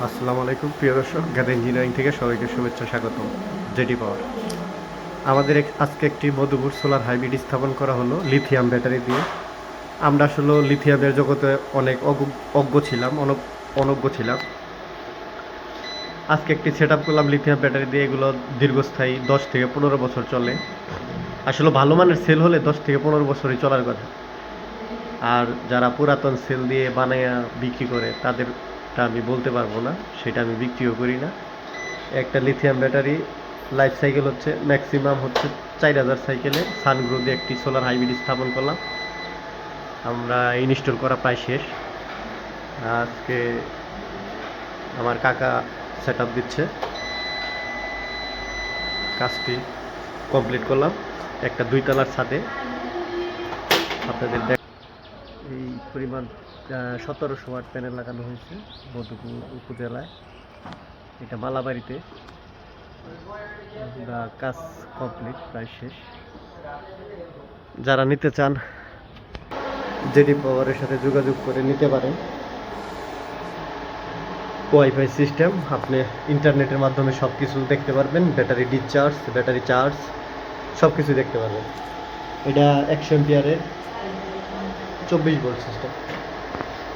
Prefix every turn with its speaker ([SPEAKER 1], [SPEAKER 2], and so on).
[SPEAKER 1] আসসালামু আলাইকুম প্রিয় দর্শক, গ্যাদা ইঞ্জিনিয়ারিং থেকে সবাইকে শুভেচ্ছা স্বাগতম। জেডি পাওয়ার আমাদের আজকে একটি মধুপুর সোলার হাইব্রিড স্থাপন করা হলো লিথিয়াম ব্যাটারি দিয়ে। আমরা আসলে লিথিয়ামের জগতে অনেক অনজ্ঞ ছিলাম। আজকে একটি সেট আপ করলাম লিথিয়াম ব্যাটারি দিয়ে। এগুলো দীর্ঘস্থায়ী 10 থেকে 15 বছর চলে। আসলে ভালো মানের সেল হলে 10 থেকে 15 বছরই চলার কথা। আর যারা পুরাতন সেল দিয়ে বানায়া বিক্রি করে তাদেরটা আমি বলতে পারবো না, সেটা আমি বিক্রিও করি না। একটা লিথিয়াম ব্যাটারি লাইফ সাইকেল হচ্ছে ম্যাক্সিমাম হচ্ছে 4000 সাইকেলে। সানগ্রো দিয়ে একটি সোলার হাইব্রিড স্থাপন করলাম। আমরা ইনস্টল করা প্রায় শেষ। আজকে আমার কাকা সেট আপ দিচ্ছে, কাজটি কমপ্লিট করলাম। একটা 2 তলার ছাদে আপনাদের এই পরিমাণ 1700 ওয়াট প্যানেল লাগানো হয়েছে মধুপুর উপজেলায়, এটা মালাবাড়িতে। কাজ কমপ্লিট, প্রায় শেষ। যারা নিতে চান জেডি পাওয়ারের সাথে যোগাযোগ করে নিতে পারেন। ওয়াইফাই সিস্টেম, আপনি ইন্টারনেটের মাধ্যমে সব কিছু দেখতে পারবেন। ব্যাটারি ডিসচার্জ, ব্যাটারি চার্জ সব কিছু দেখতে পারবেন। এটা 100 এম্পিয়ারের 24 ভোল্ট সিস্টেম।